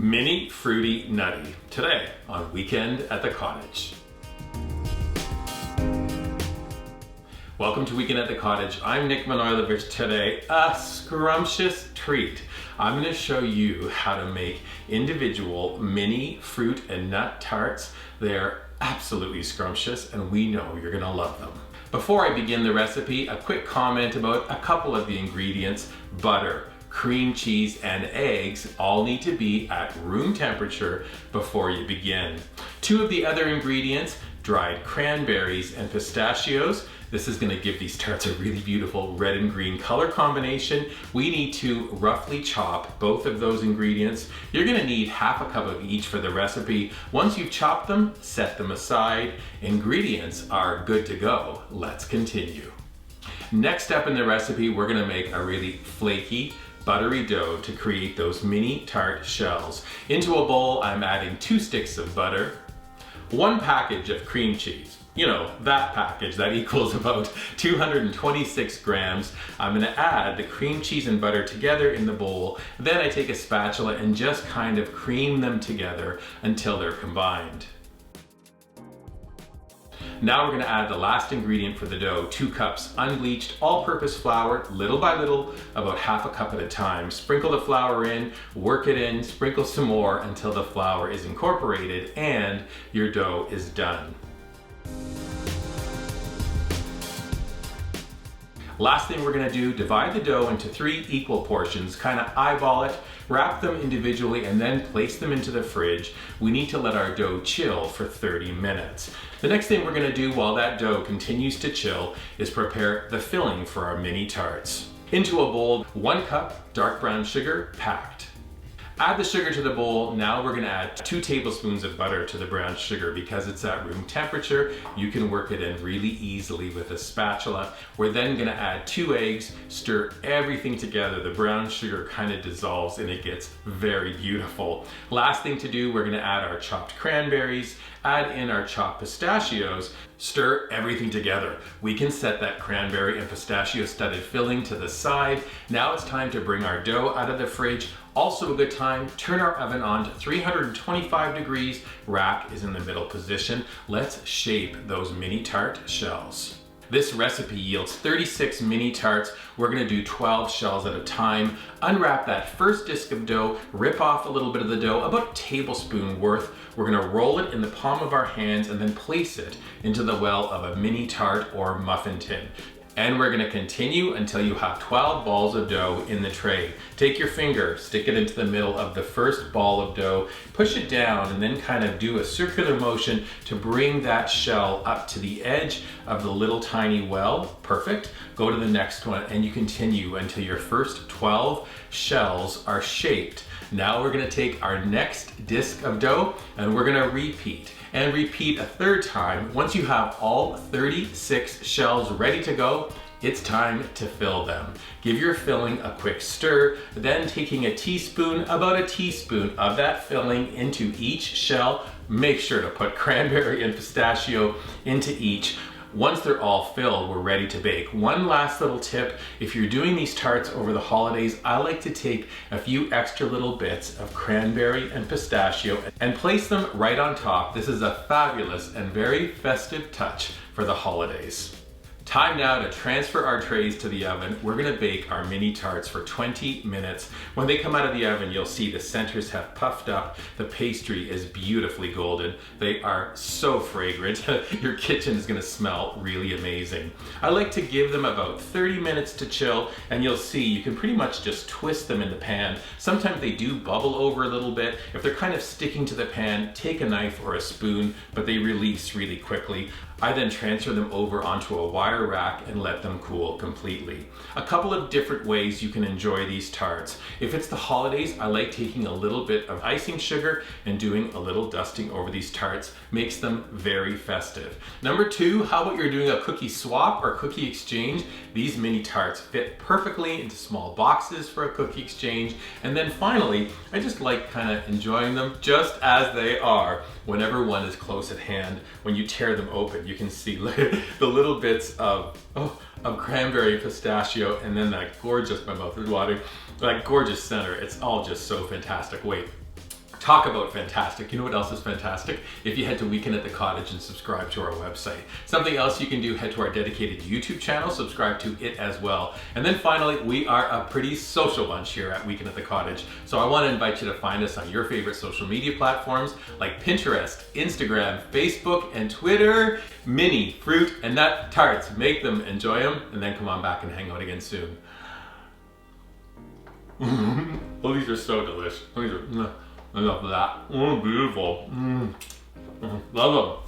Mini Fruity Nutty, today on Weekend at the Cottage. Welcome to Weekend at the Cottage. I'm Nick Manoilovich. Today, a scrumptious treat. I'm going to show you how to make individual mini fruit and nut tarts. They're absolutely scrumptious and we know you're going to love them. Before I begin the recipe, a quick comment about a couple of the ingredients. Butter, cream cheese, and eggs all need to be at room temperature before you begin. Two of the other ingredients, dried cranberries and pistachios. This is going to give these tarts a really beautiful red and green color combination. We need to roughly chop both of those ingredients. You're going to need half a cup of each for the recipe. Once you've chopped them, set them aside. Ingredients are good to go. Let's continue. Next up in the recipe, we're going to make a really flaky, buttery dough to create those mini tart shells. Into a bowl, I'm adding 2 sticks of butter, 1 package of cream cheese. You know, that package, that equals about 226 grams. I'm gonna add the cream cheese and butter together in the bowl. Then I take a spatula and just kind of cream them together until they're combined. Now we're gonna add the last ingredient for the dough, 2 cups unbleached all-purpose flour, little by little, about half a cup at a time. Sprinkle the flour in, work it in, sprinkle some more until the flour is incorporated and your dough is done. Last thing we're gonna do, divide the dough into 3 equal portions, kind of eyeball it, wrap them individually, and then place them into the fridge. We need to let our dough chill for 30 minutes. The next thing we're gonna do while that dough continues to chill is prepare the filling for our mini tarts. Into a bowl, 1 cup dark brown sugar, packed. Add the sugar to the bowl. Now we're gonna add 2 tablespoons of butter to the brown sugar. Because it's at room temperature, you can work it in really easily with a spatula. We're then gonna add 2 eggs, stir everything together. The brown sugar kind of dissolves and it gets very beautiful. Last thing to do, we're gonna add our chopped cranberries, add in our chopped pistachios, stir everything together. We can set that cranberry and pistachio studded filling to the side. Now it's time to bring our dough out of the fridge. Also a good time, turn our oven on to 325 degrees. Rack is in the middle position. Let's shape those mini tart shells. This recipe yields 36 mini tarts. We're gonna do 12 shells at a time. Unwrap that first disc of dough, rip off a little bit of the dough, about a tablespoon worth. We're gonna roll it in the palm of our hands and then place it into the well of a mini tart or muffin tin. And we're gonna continue until you have 12 balls of dough in the tray. Take your finger, stick it into the middle of the first ball of dough, push it down, and then kind of do a circular motion to bring that shell up to the edge of the little tiny well. Perfect. Go to the next one and you continue until your first 12 shells are shaped. Now we're gonna take our next disc of dough and we're gonna repeat and repeat a 3rd time. Once you have all 36 shells ready to go, it's time to fill them. Give your filling a quick stir, then taking a teaspoon, about a teaspoon of that filling into each shell. Make sure to put cranberry and pistachio into each. Once they're all filled, we're ready to bake. One last little tip, if you're doing these tarts over the holidays, I like to take a few extra little bits of cranberry and pistachio and place them right on top. This is a fabulous and very festive touch for the holidays. Time now to transfer our trays to the oven. We're gonna bake our mini tarts for 20 minutes. When they come out of the oven, you'll see the centers have puffed up. The pastry is beautifully golden. They are so fragrant. Your kitchen is gonna smell really amazing. I like to give them about 30 minutes to chill, and you'll see you can pretty much just twist them in the pan. Sometimes they do bubble over a little bit. If they're kind of sticking to the pan, take a knife or a spoon, but they release really quickly. I then transfer them over onto a wire rack and let them cool completely. A couple of different ways you can enjoy these tarts. If it's the holidays, I like taking a little bit of icing sugar and doing a little dusting over these tarts. Makes them very festive. Number 2, how about you're doing a cookie swap or cookie exchange? These mini tarts fit perfectly into small boxes for a cookie exchange. And then finally, I just like kind of enjoying them just as they are whenever one is close at hand. When you tear them open, you can see the little bits of cranberry, pistachio, and then that gorgeous, my mouth is watering, that gorgeous center. It's all just so fantastic. Wait, Talk about fantastic. You know what else is fantastic? If you head to Weekend at the Cottage and subscribe to our website. Something else you can do, head to our dedicated YouTube channel, subscribe to it as well. And then finally, we are a pretty social bunch here at Weekend at the Cottage. So I want to invite you to find us on your favorite social media platforms like Pinterest, Instagram, Facebook, and Twitter. Mini, fruit, and nut tarts. Make them, enjoy them, and then come on back and hang out again soon. Oh, these are so delicious. I love that. Oh, beautiful. Love them.